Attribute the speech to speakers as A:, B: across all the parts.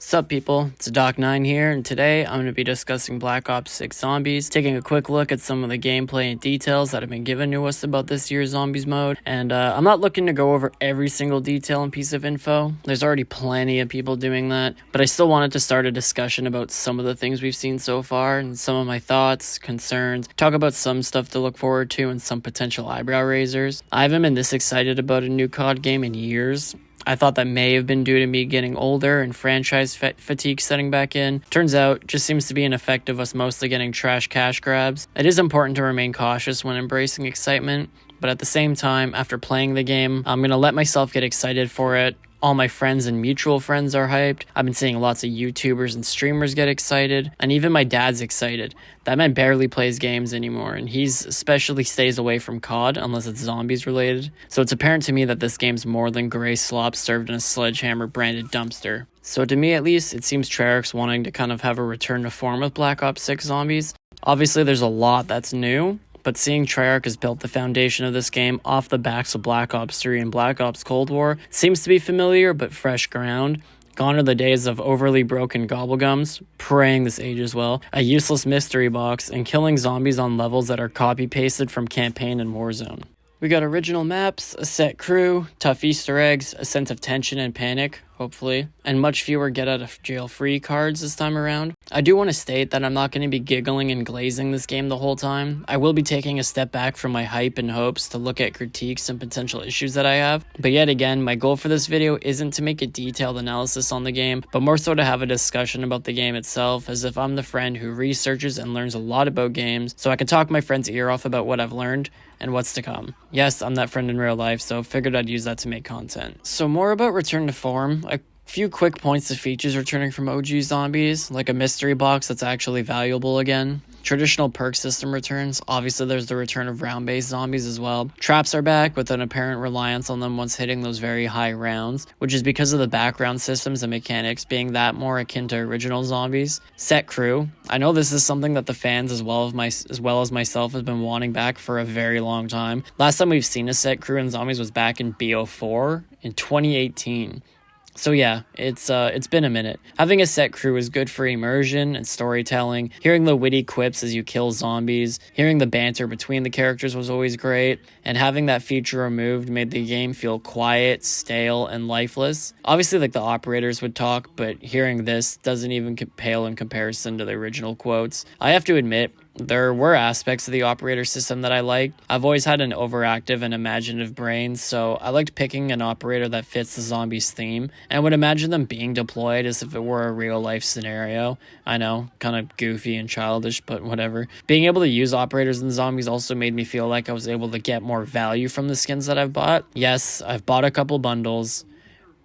A: Sup people, it's Doc9 here, and today I'm going to be discussing Black Ops 6 Zombies, taking a quick look at some of the gameplay and details that have been given to us about this year's Zombies mode, and I'm not looking to go over every single detail and piece of info. There's already plenty of people doing that, but I still wanted to start a discussion about some of the things we've seen so far, and some of my thoughts, concerns, talk about some stuff to look forward to, and some potential eyebrow raisers. I haven't been this excited about a new COD game in years. I thought that may have been due to me getting older and franchise fatigue setting back in. Turns out, just seems to be an effect of us mostly getting trash cash grabs. It is important to remain cautious when embracing excitement, but at the same time, after playing the game, I'm going to let myself get excited for it. All my friends and mutual friends are hyped. I've been seeing lots of YouTubers and streamers get excited, and even my dad's excited. That man barely plays games anymore, and he's especially stays away from COD unless it's zombies related. So it's apparent to me that this game's more than gray slop served in a sledgehammer branded dumpster. So to me at least, it seems Treyarch's wanting to kind of have a return to form with Black Ops 6 Zombies. Obviously there's a lot that's new, but seeing Treyarch has built the foundation of this game off the backs of Black Ops 3 and Black Ops Cold War seems to be familiar but fresh ground. Gone are the days of overly broken gobblegums, praying this ages well, a useless mystery box, and killing zombies on levels that are copy-pasted from Campaign and Warzone. We got original maps, a set crew, tough Easter eggs, a sense of tension and panic, hopefully, and much fewer get-out-of-jail-free cards this time around. I do want to state that I'm not going to be giggling and glazing this game the whole time. I will be taking a step back from my hype and hopes to look at critiques and potential issues that I have. But yet again, my goal for this video isn't to make a detailed analysis on the game, but more so to have a discussion about the game itself, as if I'm the friend who researches and learns a lot about games, so I can talk my friend's ear off about what I've learned and what's to come. Yes, I'm that friend in real life, so figured I'd use that to make content. So more about Return to Form. A few quick points of features returning from OG Zombies, like a mystery box that's actually valuable again. Traditional perk system returns. Obviously there's the return of round-based zombies as well. Traps are back with an apparent reliance on them once hitting those very high rounds, which is because of the background systems and mechanics being that more akin to original zombies. Set crew. I know this is something that the fans as well as myself has been wanting back for a very long time. Last time we've seen a set crew in zombies was back in BO4 in 2018. So yeah, it's been a minute. Having a set crew is good for immersion and storytelling. Hearing the witty quips as you kill zombies, hearing the banter between the characters was always great, and having that feature removed made the game feel quiet, stale, and lifeless. Obviously, like the operators would talk, but hearing this doesn't even pale in comparison to the original quotes. I have to admit, there were aspects of the operator system that I liked. I've always had an overactive and imaginative brain, so I liked picking an operator that fits the zombies theme, and would imagine them being deployed as if it were a real-life scenario. I know, kind of goofy and childish, but whatever. Being able to use operators in zombies also made me feel like I was able to get more value from the skins that I've bought. Yes, I've bought a couple bundles.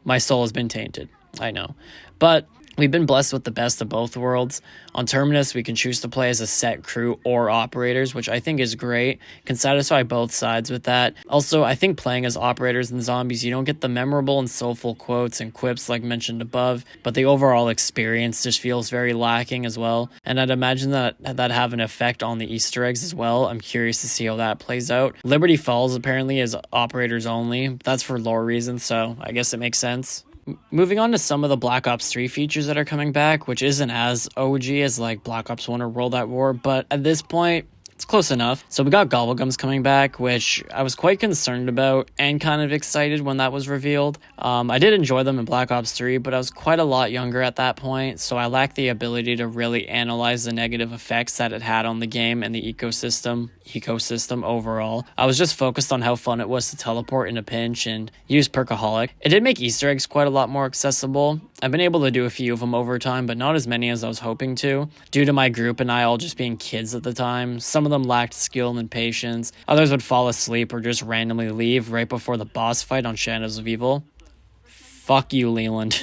A: My soul has been tainted, I know. But we've been blessed with the best of both worlds. On Terminus, we can choose to play as a set crew or operators, which I think is great. Can satisfy both sides with that. Also, I think playing as operators and zombies, you don't get the memorable and soulful quotes and quips like mentioned above, but the overall experience just feels very lacking as well. And I'd imagine that have an effect on the Easter eggs as well. I'm curious to see how that plays out. Liberty Falls apparently is operators only. That's for lore reasons, so I guess it makes sense. Moving on to some of the Black Ops 3 features that are coming back, which isn't as OG as like Black Ops 1 or World at War, but at this point, it's close enough. So we got Gobblegums coming back, which I was quite concerned about and kind of excited when that was revealed. I did enjoy them in Black Ops 3, but I was quite a lot younger at that point, so I lacked the ability to really analyze the negative effects that it had on the game and the ecosystem overall. I was just focused on how fun it was to teleport in a pinch and use Perkaholic. It did make Easter eggs quite a lot more accessible. I've been able to do a few of them over time, but not as many as I was hoping to, due to my group and I all just being kids at the time. Some of them lacked skill and patience. Others would fall asleep or just randomly leave right before the boss fight on Shadows of Evil. Fuck you, Leland.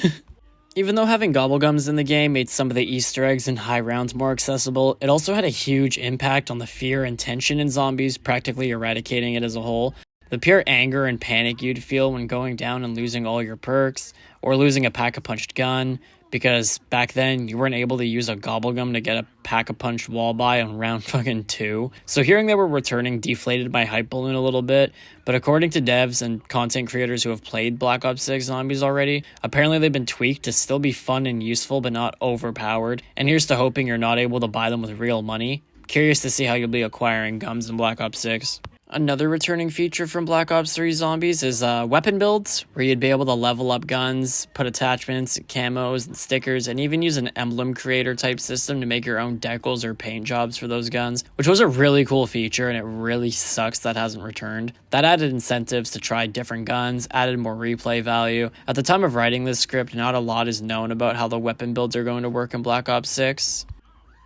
A: Even though having Gobblegums in the game made some of the Easter eggs and high rounds more accessible, it also had a huge impact on the fear and tension in zombies, practically eradicating it as a whole. The pure anger and panic you'd feel when going down and losing all your perks, or losing a pack-a-punched gun, because back then you weren't able to use a gobblegum to get a pack-a-punch wall buy on round fucking 2. So hearing they were returning deflated my hype balloon a little bit, but according to devs and content creators who have played Black Ops 6 Zombies already, apparently they've been tweaked to still be fun and useful but not overpowered, and here's to hoping you're not able to buy them with real money. Curious to see how you'll be acquiring guns in Black Ops 6. Another returning feature from Black Ops 3 Zombies is weapon builds, where you'd be able to level up guns, put attachments, camos, and stickers, and even use an emblem creator type system to make your own decals or paint jobs for those guns, which was a really cool feature, and it really sucks that hasn't returned. That added incentives to try different guns, added more replay value. At the time of writing this script, not a lot is known about how the weapon builds are going to work in Black Ops 6.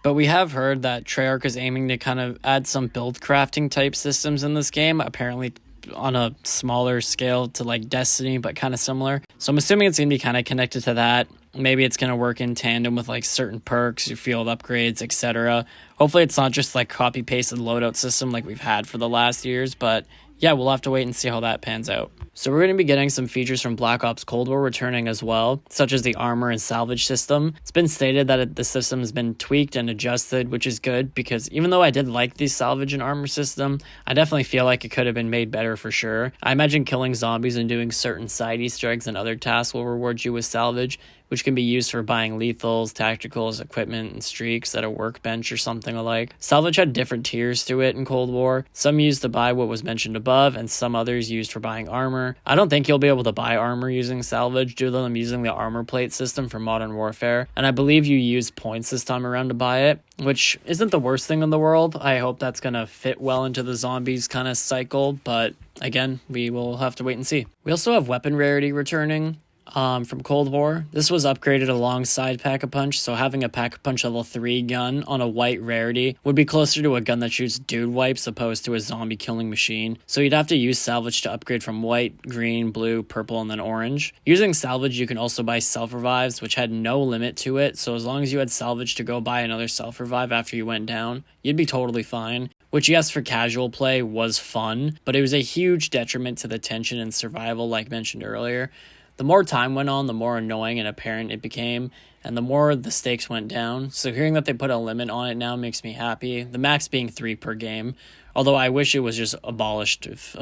A: But we have heard that Treyarch is aiming to kind of add some build crafting type systems in this game, apparently on a smaller scale to like Destiny, but kind of similar. So I'm assuming it's going to be kind of connected to that. Maybe it's going to work in tandem with like certain perks, your field upgrades, etc. Hopefully it's not just like copy pasted loadout system like we've had for the last years, but yeah, we'll have to wait and see how that pans out. So we're going to be getting some features from Black Ops Cold War returning as well, such as the armor and salvage system. It's been stated that the system has been tweaked and adjusted, which is good, because even though I did like the salvage and armor system, I definitely feel like it could have been made better for sure. I imagine killing zombies and doing certain side Easter eggs and other tasks will reward you with salvage, which can be used for buying lethals, tacticals, equipment, and streaks at a workbench or something alike. Salvage had different tiers to it in Cold War. Some used to buy what was mentioned above, and some others used for buying armor. I don't think you'll be able to buy armor using salvage due to them using the armor plate system for Modern Warfare, and I believe you use points this time around to buy it, which isn't the worst thing in the world. I hope that's going to fit well into the zombies kind of cycle, but again, we will have to wait and see. We also have weapon rarity returning. From Cold War. This was upgraded alongside Pack-a-Punch, so having a Pack-a-Punch level 3 gun on a white rarity would be closer to a gun that shoots dude wipes opposed to a zombie killing machine, so you'd have to use salvage to upgrade from white, green, blue, purple, and then orange. Using salvage, you can also buy self-revives, which had no limit to it, so as long as you had salvage to go buy another self-revive after you went down, you'd be totally fine. Which, yes, for casual play was fun, but it was a huge detriment to the tension and survival like mentioned earlier. The more time went on, the more annoying and apparent it became, and the more the stakes went down. So hearing that they put a limit on it now makes me happy. The max being 3 per game, although I wish it was just abolished if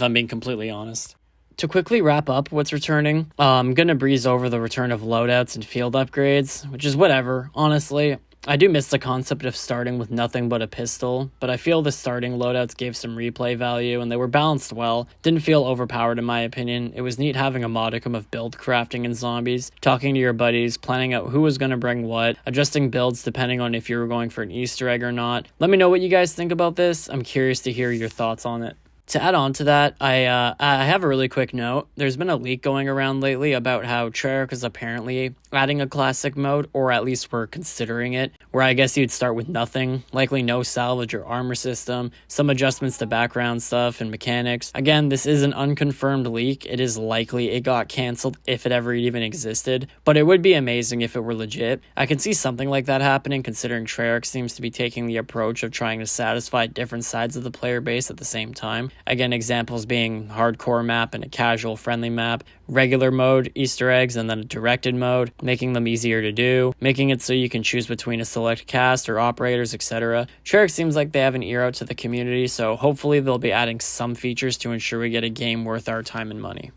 A: I'm being completely honest. To quickly wrap up what's returning, I'm going to breeze over the return of loadouts and field upgrades, which is whatever, honestly. I do miss the concept of starting with nothing but a pistol, but I feel the starting loadouts gave some replay value and they were balanced well. Didn't feel overpowered in my opinion. It was neat having a modicum of build crafting in zombies, talking to your buddies, planning out who was going to bring what, adjusting builds depending on if you were going for an Easter egg or not. Let me know what you guys think about this. I'm curious to hear your thoughts on it. To add on to that, I have a really quick note. There's been a leak going around lately about how Treyarch is apparently adding a classic mode, or at least we're considering it, where I guess you'd start with nothing, likely no salvage or armor system, some adjustments to background stuff and mechanics. Again, this is an unconfirmed leak. It is likely it got canceled if it ever even existed, but it would be amazing if it were legit. I can see something like that happening considering Treyarch seems to be taking the approach of trying to satisfy different sides of the player base at the same time. Again, examples being hardcore map and a casual friendly map, regular mode, Easter eggs, and then a directed mode, making them easier to do, making it so you can choose between a select cast or operators, etc. Treyarch seems like they have an ear out to the community, so hopefully they'll be adding some features to ensure we get a game worth our time and money.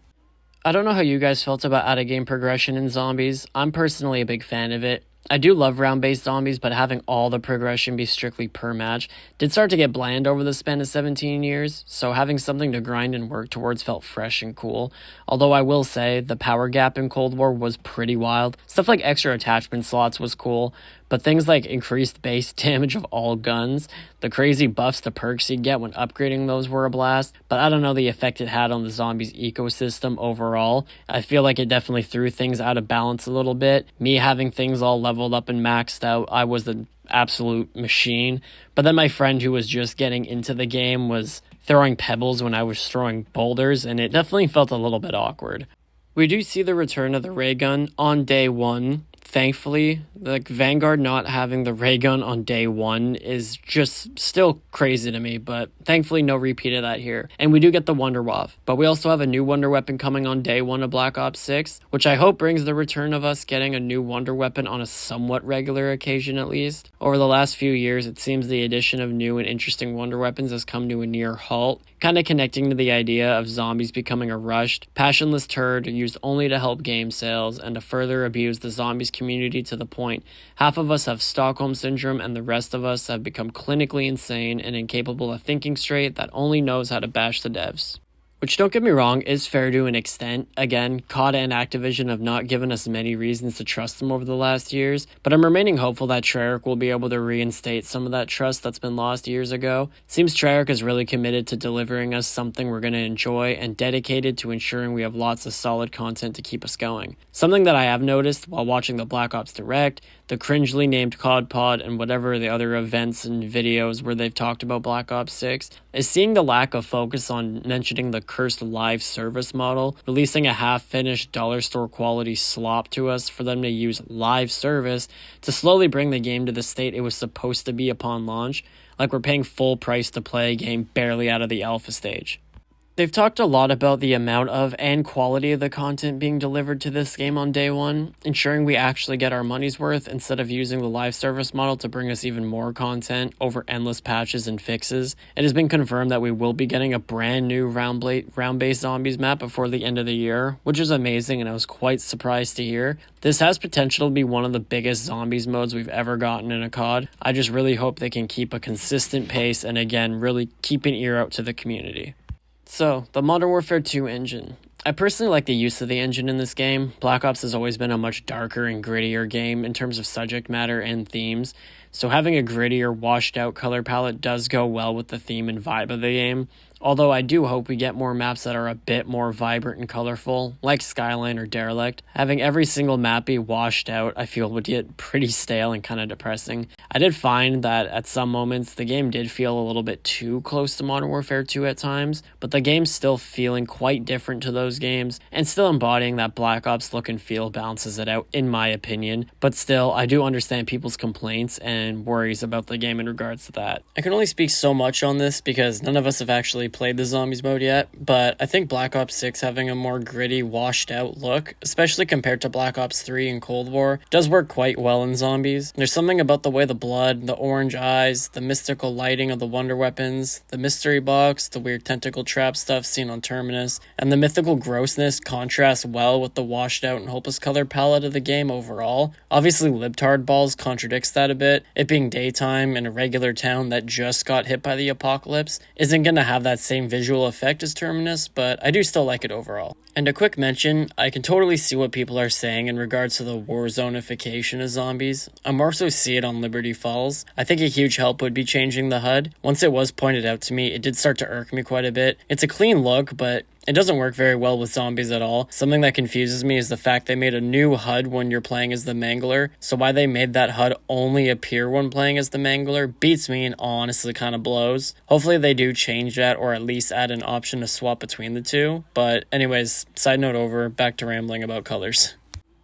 A: I don't know how you guys felt about out-of-game progression in zombies. I'm personally a big fan of it. I do love round-based zombies, but having all the progression be strictly per match did start to get bland over the span of 17 years, so having something to grind and work towards felt fresh and cool. Although I will say, the power gap in Cold War was pretty wild. Stuff like extra attachment slots was cool, but things like increased base damage of all guns, the crazy buffs to perks you get when upgrading those were a blast, but I don't know the effect it had on the zombies ecosystem overall. I feel like it definitely threw things out of balance a little bit. Me having things all leveled up and maxed out, I was an absolute machine, but then my friend who was just getting into the game was throwing pebbles when I was throwing boulders, and it definitely felt a little bit awkward. We do see the return of the ray gun on day 1 thankfully, like Vanguard not having the ray gun on day one is just still crazy to me, but thankfully no repeat of that here. And we do get the Wonder Waff, but we also have a new Wonder Weapon coming on day one of Black Ops 6, which I hope brings the return of us getting a new Wonder Weapon on a somewhat regular occasion at least. Over the last few years, it seems the addition of new and interesting Wonder Weapons has come to a near halt, kind of connecting to the idea of zombies becoming a rushed, passionless turd used only to help game sales and to further abuse the zombies community to the point half of us have Stockholm Syndrome and the rest of us have become clinically insane and incapable of thinking straight that only knows how to bash the devs. Which, don't get me wrong, is fair to an extent. Again, COD and Activision have not given us many reasons to trust them over the last years, but I'm remaining hopeful that Treyarch will be able to reinstate some of that trust that's been lost years ago. Seems Treyarch is really committed to delivering us something we're going to enjoy and dedicated to ensuring we have lots of solid content to keep us going. Something that I have noticed while watching the Black Ops Direct, the cringely named COD Pod, and whatever the other events and videos where they've talked about Black Ops 6, is seeing the lack of focus on mentioning the cursed live service model, releasing a half-finished dollar store quality slop to us for them to use live service to slowly bring the game to the state it was supposed to be upon launch, like we're paying full price to play a game barely out of the alpha stage. They've talked a lot about the amount of and quality of the content being delivered to this game on day one, ensuring we actually get our money's worth instead of using the live service model to bring us even more content over endless patches and fixes. It has been confirmed that we will be getting a brand new round-based zombies map before the end of the year, which is amazing and I was quite surprised to hear. This has potential to be one of the biggest zombies modes we've ever gotten in a COD. I just really hope they can keep a consistent pace and again, really keep an ear out to the community. So, the Modern Warfare 2 engine. I personally like the use of the engine in this game. Black Ops has always been a much darker and grittier game in terms of subject matter and themes, so having a grittier, washed out color palette does go well with the theme and vibe of the game. Although I do hope we get more maps that are a bit more vibrant and colorful, like Skyline or Derelict. Having every single map be washed out, I feel would get pretty stale and kind of depressing. I did find that at some moments, the game did feel a little bit too close to Modern Warfare 2 at times, but the game's still feeling quite different to those games, and still embodying that Black Ops look and feel balances it out, in my opinion. But still, I do understand people's complaints and worries about the game in regards to that. I can only speak so much on this because none of us have actually played the zombies mode yet, but I think Black Ops 6 having a more gritty, washed out look, especially compared to Black Ops 3 and Cold War, does work quite well in zombies. There's something about the way the blood, the orange eyes, the mystical lighting of the wonder weapons, the mystery box, the weird tentacle trap stuff seen on Terminus, and the mythical grossness contrasts well with the washed out and hopeless color palette of the game overall. Obviously libtard balls contradicts that a bit. It being daytime in a regular town that just got hit by the apocalypse isn't going to have that same visual effect as Terminus, but I do still like it overall. And a quick mention, I can totally see what people are saying in regards to the warzone-ification of zombies. I more so see it on Liberty Falls. I think a huge help would be changing the HUD. Once it was pointed out to me, it did start to irk me quite a bit. It's a clean look, but it doesn't work very well with zombies at all. Something that confuses me is the fact they made a new HUD when you're playing as the Mangler, so why they made that HUD only appear when playing as the Mangler beats me and honestly kind of blows. Hopefully they do change that or at least add an option to swap between the two. But anyways, side note over, back to rambling about colors.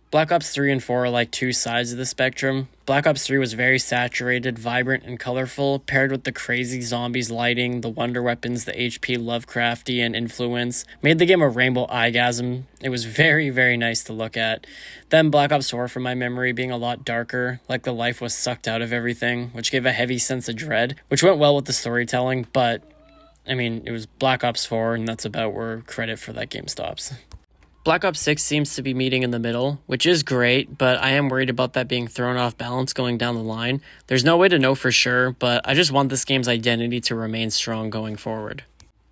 A: Black Ops 3 and 4 are like two sides of the spectrum. Black Ops 3 was very saturated, vibrant, and colorful, paired with the crazy zombies lighting, the wonder weapons, the HP Lovecraftian influence, made the game a rainbow eyegasm. It was very, very nice to look at. Then Black Ops 4, from my memory, being a lot darker, like the life was sucked out of everything, which gave a heavy sense of dread, which went well with the storytelling, but, I mean, it was Black Ops 4, and that's about where credit for that game stops. Black Ops 6 seems to be meeting in the middle, which is great, but I am worried about that being thrown off balance going down the line. There's no way to know for sure, but I just want this game's identity to remain strong going forward.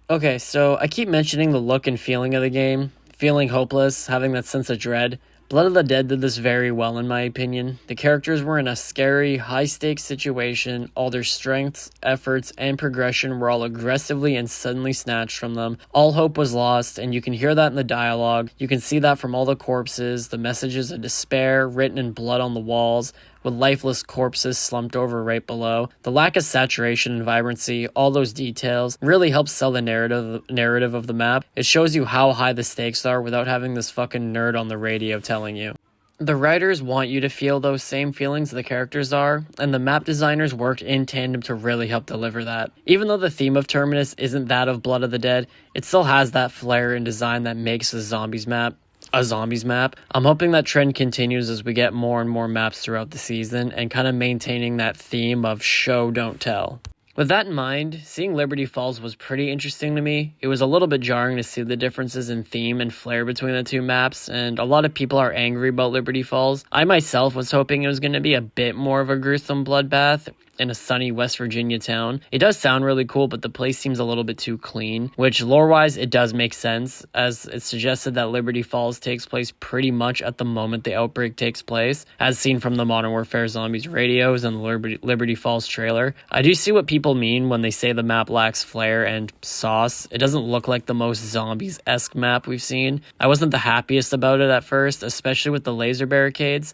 A: Okay, so I keep mentioning the look and feeling of the game, feeling hopeless, having that sense of dread. Blood of the Dead did this very well in my opinion. The characters were in a scary, high-stakes situation. All their strengths, efforts, and progression were all aggressively and suddenly snatched from them. All hope was lost, and you can hear that in the dialogue. You can see that from all the corpses, the messages of despair written in blood on the walls, with lifeless corpses slumped over right below. The lack of saturation and vibrancy, all those details, really helps sell the narrative of the map. It shows you how high the stakes are without having this fucking nerd on the radio telling you. The writers want you to feel those same feelings the characters are, and the map designers worked in tandem to really help deliver that. Even though the theme of Terminus isn't that of Blood of the Dead, it still has that flair and design that makes a zombies map a zombies map. I'm hoping that trend continues as we get more and more maps throughout the season and kind of maintaining that theme of show, don't tell. With that in mind, seeing Liberty Falls was pretty interesting to me. It was a little bit jarring to see the differences in theme and flair between the two maps, and a lot of people are angry about Liberty Falls. I myself was hoping it was going to be a bit more of a gruesome bloodbath in a sunny West Virginia town. It does sound really cool, but the place seems a little bit too clean, which lore-wise, it does make sense, as it's suggested that Liberty Falls takes place pretty much at the moment the outbreak takes place, as seen from the Modern Warfare Zombies radios and the Liberty Falls trailer. I do see what people mean when they say the map lacks flair and sauce. It doesn't look like the most zombies-esque map we've seen. I wasn't the happiest about it at first, especially with the laser barricades.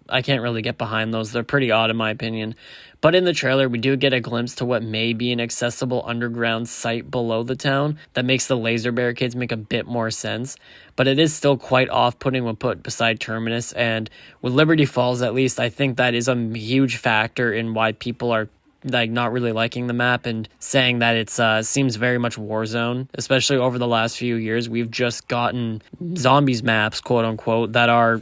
A: I can't really get behind those. They're pretty odd in my opinion. But in the trailer, we do get a glimpse to what may be an accessible underground site below the town that makes the laser barricades make a bit more sense. But it is still quite off-putting when put beside Terminus, and with Liberty Falls at least, I think that is a huge factor in why people are not really liking the map and saying that it seems very much Warzone. Especially over the last few years, we've just gotten zombies maps, quote-unquote, that are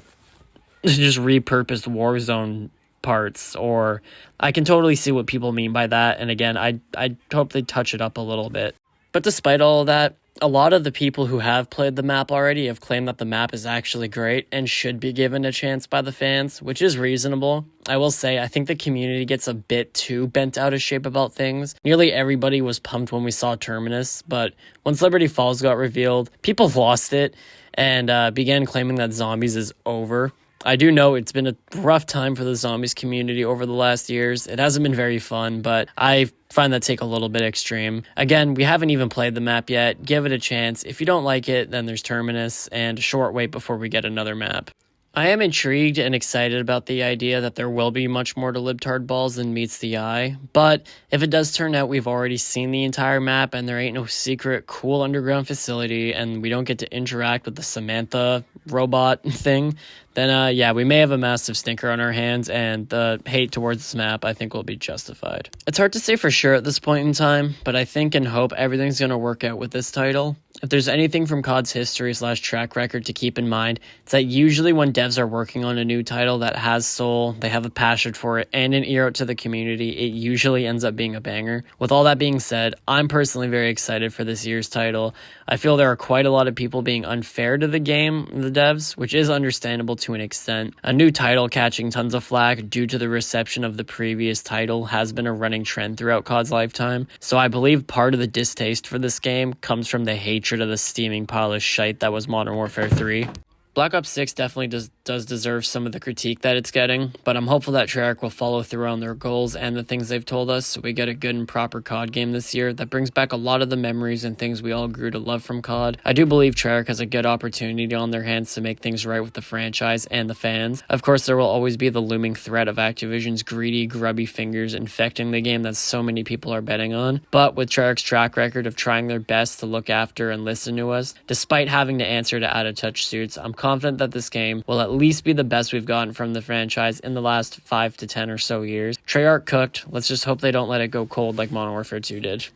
A: just repurposed Warzone parts, or I can totally see what people mean by that, and again, I hope they touch it up a little bit. But despite all of that, a lot of the people who have played the map already have claimed that the map is actually great and should be given a chance by the fans, which is reasonable. I will say, I think the community gets a bit too bent out of shape about things. Nearly everybody was pumped when we saw Terminus, but once Liberty Falls got revealed, people lost it and began claiming that zombies is over. I do know it's been a rough time for the zombies community over the last years. It hasn't been very fun, but I find that take a little bit extreme. Again, we haven't even played the map yet. Give it a chance. If you don't like it, then there's Terminus and a short wait before we get another map. I am intrigued and excited about the idea that there will be much more to Libtard Balls than meets the eye, but if it does turn out we've already seen the entire map and there ain't no secret cool underground facility and we don't get to interact with the Samantha robot thing, then yeah, we may have a massive stinker on our hands, and the hate towards this map I think will be justified. It's hard to say for sure at this point in time, but I think and hope everything's going to work out with this title. If there's anything from COD's history/track record to keep in mind, it's that usually when devs are working on a new title that has soul, they have a passion for it, and an ear out to the community, it usually ends up being a banger. With all that being said, I'm personally very excited for this year's title. I feel there are quite a lot of people being unfair to the game, the devs, which is understandable to an extent. A new title catching tons of flack due to the reception of the previous title has been a running trend throughout COD's lifetime, so I believe part of the distaste for this game comes from the hatred of the steaming pile of shite that was Modern Warfare 3. Black Ops 6 definitely does deserve some of the critique that it's getting, but I'm hopeful that Treyarch will follow through on their goals and the things they've told us, so we get a good and proper COD game this year that brings back a lot of the memories and things we all grew to love from COD. I do believe Treyarch has a good opportunity on their hands to make things right with the franchise and the fans. Of course, there will always be the looming threat of Activision's greedy, grubby fingers infecting the game that so many people are betting on, but with Treyarch's track record of trying their best to look after and listen to us, despite having to answer to out-of-touch suits, I'm confident that this game will at least be the best we've gotten from the franchise in the last 5 to 10 or so years. Treyarch cooked. Let's just hope they don't let it go cold like Modern Warfare 2 did.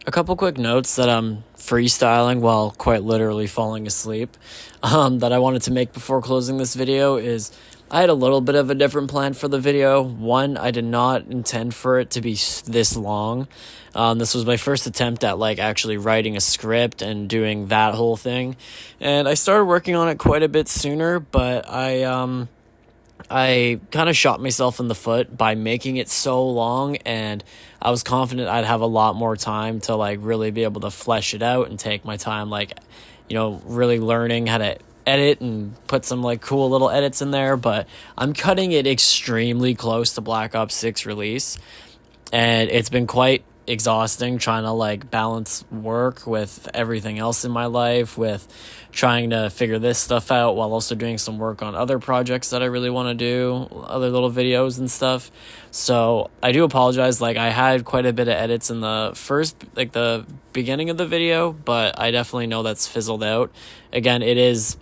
A: A couple quick notes that I'm freestyling while quite literally falling asleep that I wanted to make before closing this video is I had a little bit of a different plan for the video. One, I did not intend for it to be this long. This was my first attempt at actually writing a script and doing that whole thing. And I started working on it quite a bit sooner, but I kind of shot myself in the foot by making it so long, and I was confident I'd have a lot more time to really be able to flesh it out and take my time really learning how to edit and put some cool little edits in there. But I'm cutting it extremely close to Black Ops 6 release, and it's been quite exhausting trying to balance work with everything else in my life, with trying to figure this stuff out while also doing some work on other projects that I really want to do, other little videos and stuff. So I do apologize. I had quite a bit of edits in the first, the beginning of the video, but I definitely know that's fizzled out. Again, it is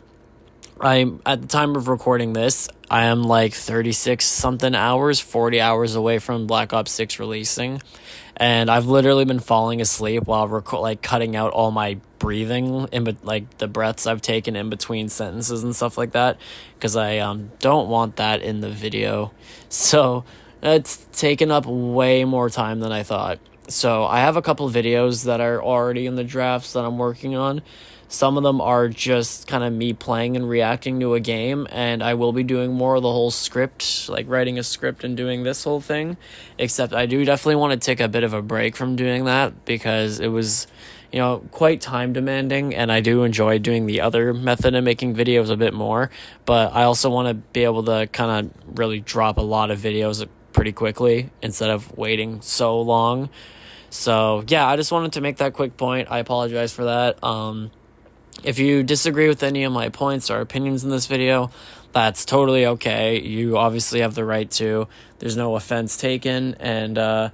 A: I'm at the time of recording this, I am like 36 something hours, 40 hours away from Black Ops 6 releasing, and I've literally been falling asleep while cutting out all my breathing like the breaths I've taken in between sentences and stuff like that, because I don't want that in the video. So it's taken up way more time than I thought. So I have a couple videos that are already in the drafts that I'm working on. Some of them are just kind of me playing and reacting to a game, and I will be doing more of the whole script, like writing a script and doing this whole thing, except I do definitely want to take a bit of a break from doing that because it was, quite time demanding, and I do enjoy doing the other method of making videos a bit more, but I also want to be able to kind of really drop a lot of videos pretty quickly instead of waiting so long. So yeah, I just wanted to make that quick point. I apologize for that. If you disagree with any of my points or opinions in this video, that's totally okay. You obviously have the right to. There's no offense taken. And I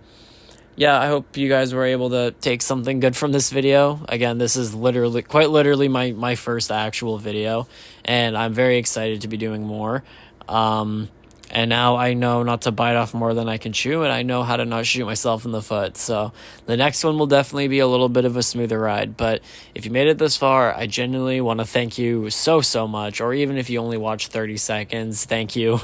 A: hope you guys were able to take something good from this video. Again, this is quite literally my first actual video, and I'm very excited to be doing more. And now I know not to bite off more than I can chew, and I know how to not shoot myself in the foot. So the next one will definitely be a little bit of a smoother ride. But if you made it this far, I genuinely want to thank you so much. Or even if you only watched 30 seconds, thank you.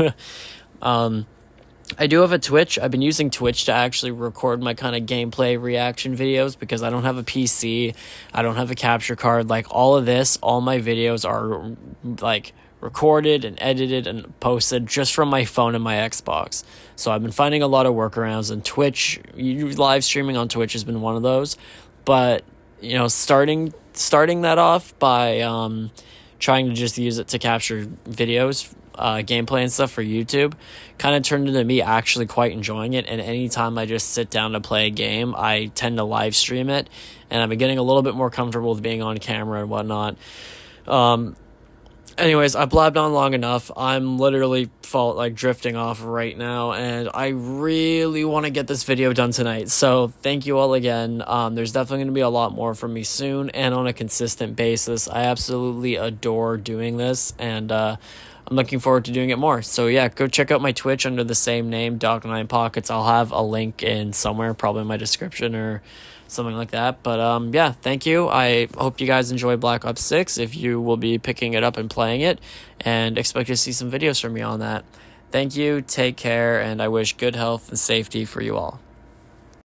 A: I do have a Twitch. I've been using Twitch to actually record my kind of gameplay reaction videos because I don't have a PC. I don't have a capture card. Like all my videos are like recorded and edited and posted just from my phone and my Xbox. So I've been finding a lot of workarounds, and Twitch, live streaming on Twitch has been one of those. But, starting that off by trying to just use it to capture videos, gameplay and stuff for YouTube, kind of turned into me actually quite enjoying it. And anytime I just sit down to play a game, I tend to live stream it, and I've been getting a little bit more comfortable with being on camera and whatnot. Anyways, I blabbed on long enough. I'm literally drifting off right now, and I really want to get this video done tonight. So thank you all again. There's definitely going to be a lot more from me soon and on a consistent basis. I absolutely adore doing this, and I'm looking forward to doing it more. So yeah, go check out my Twitch under the same name, Dog9 Pockets. I'll have a link in somewhere, probably in my description or something like that. But yeah, thank you. I hope you guys enjoy Black Ops 6 if you will be picking it up and playing it, and expect to see some videos from me on that. Thank you, take care, and I wish good health and safety for you all.